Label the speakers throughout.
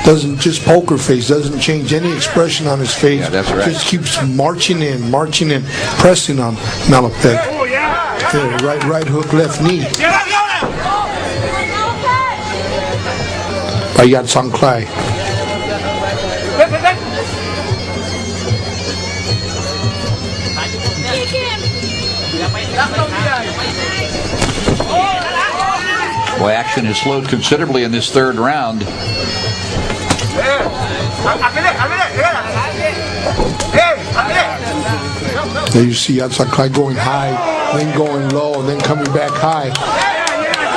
Speaker 1: doesn't just poker face, doesn't change any expression on his face.
Speaker 2: Yeah, that's right.
Speaker 1: Just keeps marching in, pressing on Malaipet. Yeah, right hook, left knee. By Yodsanklai.
Speaker 2: Boy, action has slowed considerably in this third round.
Speaker 1: There you see Yodsanklai going high, then going low, and then coming back high.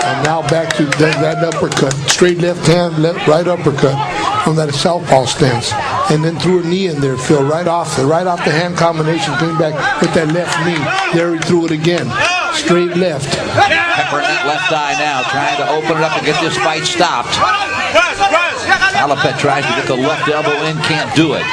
Speaker 1: And now back to that uppercut. Straight left hand, right uppercut from that southpaw stance. And then threw a knee in there, Phil, right off the hand combination, coming back with that left knee. There he threw it again. Straight left.
Speaker 2: Peppering that left eye now, trying to open it up and get this fight stopped. Malaipet tries to get the left elbow in, can't do it.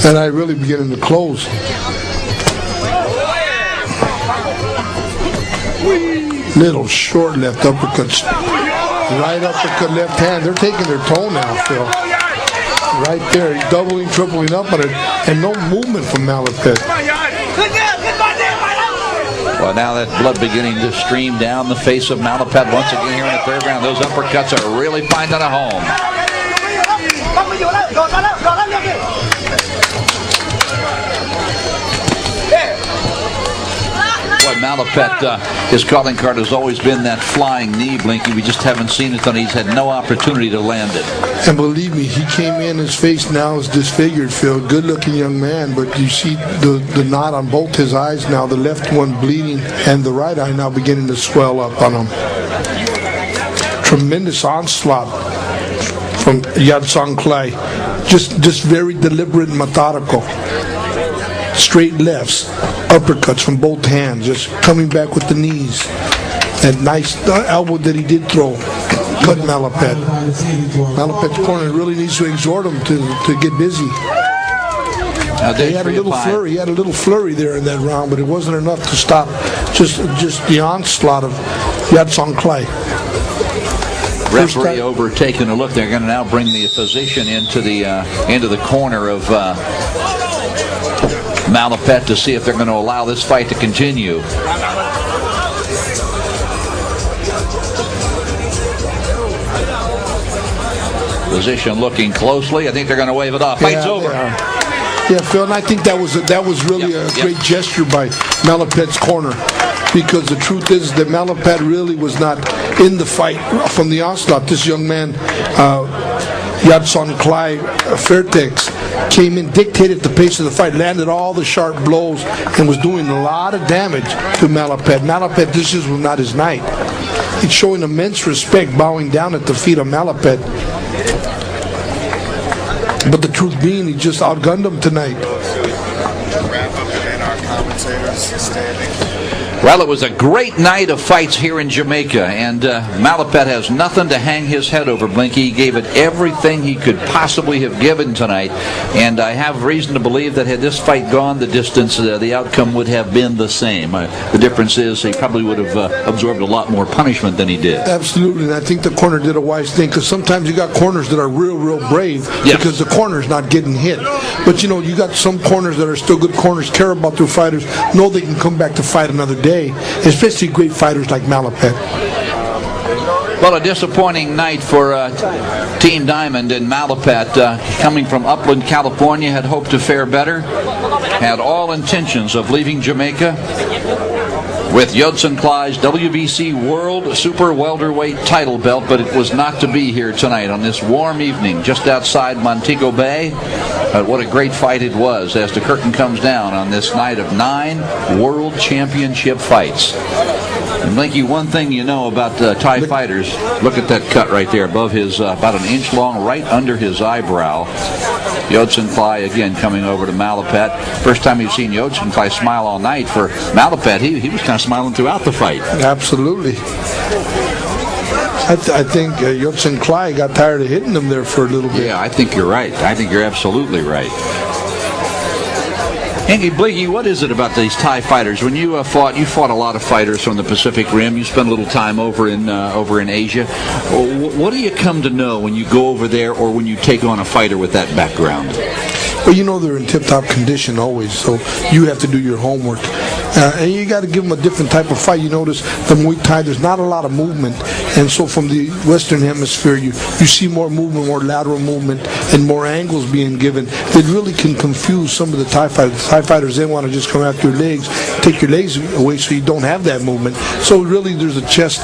Speaker 1: And I really beginning to close. Little short left uppercuts. Right uppercut left hand. They're taking their toe now, Phil. Right there. He's doubling, tripling up on it. And no movement from Malaipet.
Speaker 2: Well, now that blood beginning to stream down the face of Malaipet once again here in the third round. Those uppercuts are really finding a home. Boy, Malaipet, his calling card has always been that flying knee, Blinky. We just haven't seen it, and he's had no opportunity to land it.
Speaker 1: And believe me, he came in, his face now is disfigured, Phil. Good-looking young man, but you see the knot on both his eyes now, the left one bleeding, and the right eye now beginning to swell up on him. Tremendous onslaught from Yodsanklai. Just very deliberate and methodical. Straight lefts, uppercuts from both hands, just coming back with the knees. That nice elbow that he did throw cut Malaipet. Malaipet's corner really needs to exhort him to get busy. He had a little flurry. He had a little flurry there in that round, but it wasn't enough to stop just the onslaught of Yodsanklai.
Speaker 2: Referee over taking a look. They're going to now bring the physician into the corner of Malaipet to see if they're going to allow this fight to continue. Physician looking closely. I think they're going to wave it off. Fight's over.
Speaker 1: Yeah, Phil, and I think that was really a great gesture by Malaipet's corner, because the truth is that Malaipet really was not in the fight from the onslaught. This young man, Yodsanklai Fairtex, came in, dictated the pace of the fight, landed all the sharp blows, and was doing a lot of damage to Malaipet. Malaipet, this just was not his night. He's showing immense respect, bowing down at the feet of Malaipet. But the truth being, he just outgunned him tonight.
Speaker 2: Well, it was a great night of fights here in Jamaica, and Malaipet has nothing to hang his head over, Blinky. He gave it everything he could possibly have given tonight, and I have reason to believe that had this fight gone the distance, the outcome would have been the same. The difference is he probably would have absorbed a lot more punishment than he did. Absolutely,
Speaker 1: and I think the corner did a wise thing, because sometimes you got corners that are real brave, because the corner's not getting hit. But, you got some corners that are still good corners, care about their fighters, know they can come back to fight another day. Especially great fighters like Malaipet.
Speaker 2: Well, a disappointing night for Team Diamond and Malaipet. Coming from Upland, California, had hoped to fare better. Had all intentions of leaving Jamaica with Yodsanklai's WBC World Super Welterweight title belt, but it was not to be here tonight on this warm evening just outside Montego Bay. What a great fight it was as the curtain comes down on this night of 9 World Championship fights. And Blinky, one thing you know about Thai fighters, look at that cut right there above his, about an inch long, right under his eyebrow. Yodsanklai again coming over to Malaipet. First time you've seen Yodsanklai smile all night. For Malaipet, he was kind of smiling throughout the fight.
Speaker 1: Absolutely. I think Yodsanklai got tired of hitting him there for a little bit.
Speaker 2: Yeah, I think you're right. I think you're absolutely right. Hanky Blinky, what is it about these Thai fighters? When you fought a lot of fighters from the Pacific Rim. You spent a little time over in Asia. What do you come to know when you go over there, or when you take on a fighter with that background?
Speaker 1: Well, you know they're in tip-top condition always, so you have to do your homework. And you got to give them a different type of fight. You notice the Muay Thai, there's not a lot of movement. And so from the Western Hemisphere, you see more movement, more lateral movement, and more angles being given. That really can confuse some of the Thai fighters. The Thai fighters, they want to just come after your legs, take your legs away so you don't have that movement. So really there's a chest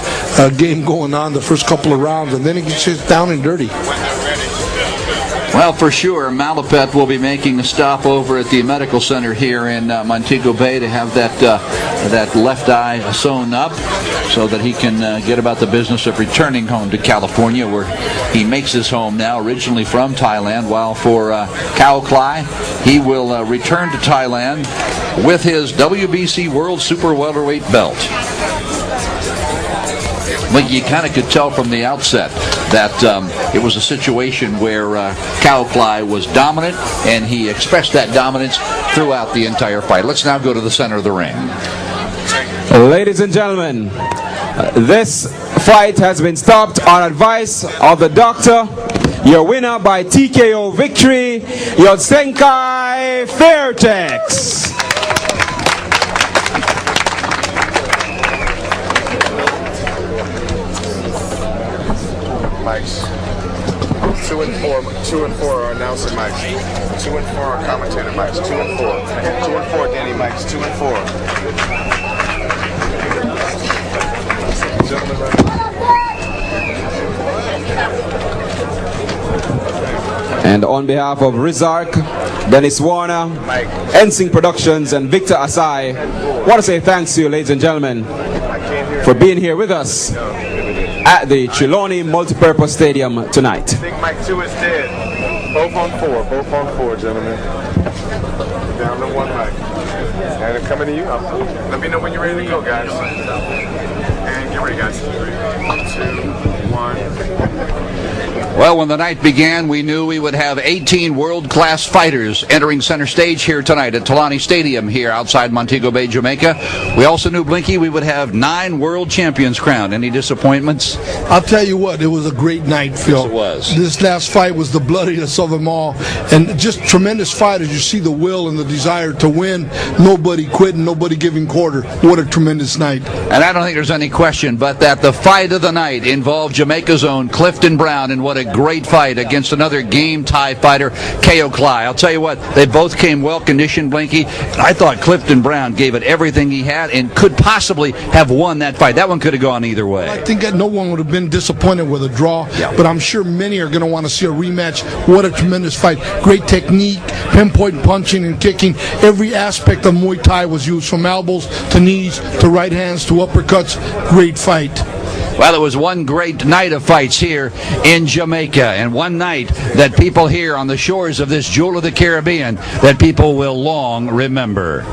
Speaker 1: game going on the first couple of rounds, and then it gets just down and dirty.
Speaker 2: Well, for sure, Malaipet will be making a stop over at the medical center here in Montego Bay to have that left eye sewn up so that he can get about the business of returning home to California, where he makes his home now, originally from Thailand, while for Yodsanklai, he will return to Thailand with his WBC World Super Welterweight belt. But you kind of could tell from the outset that it was a situation where Yodsanklai was dominant, and he expressed that dominance throughout the entire fight. Let's now go to the center of the ring.
Speaker 3: Ladies and gentlemen, this fight has been stopped on advice of the doctor. Your winner by TKO victory, Yodsanklai Fairtex.
Speaker 4: Mics. 2 and 4 are announcer mics. 2 and 4 are commentator mics. 2 and 4. 2 and 4 Danny mics. 2 and 4.
Speaker 3: And on behalf of Rizark, Dennis Warner, Ensing Productions, and Victor Asai, I want to say thanks to you, ladies and gentlemen, for being here with us at the Chiloni Multipurpose Stadium tonight.
Speaker 4: I think mic 2 is dead. Both on 4. Both on 4, gentlemen. Down to 1 mic. And they're coming to you. Let me know when you're ready to go, guys. And get ready, guys. 3, 2, 1.
Speaker 2: Well, when the night began, we knew we would have 18 world-class fighters entering center stage here tonight at Tulani Stadium here outside Montego Bay, Jamaica. We also knew, Blinky, we would have 9 world champions crowned. Any disappointments?
Speaker 1: I'll tell you what, it was a great night, Phil.
Speaker 2: Yes, it was.
Speaker 1: This last fight was the bloodiest of them all. And just tremendous fighters. You see the will and the desire to win. Nobody quitting, nobody giving quarter. What a tremendous night.
Speaker 2: And I don't think there's any question but that the fight of the night involved Jamaica's own Clifton Brown, and what a great fight against another game Thai fighter, Yodsanklai. I'll tell you what, they both came well conditioned, Blinky. I thought Clifton Brown gave it everything he had and could possibly have won that fight. That one could have gone either way.
Speaker 1: I think that no one would have been disappointed with a draw, but I'm sure many are going to want to see a rematch. What a tremendous fight. Great technique, pinpoint punching and kicking. Every aspect of Muay Thai was used, from elbows to knees to right hands to uppercuts. Great fight.
Speaker 2: Well, it was one great night of fights here in Jamaica, and one night that people here on the shores of this jewel of the Caribbean that people will long remember.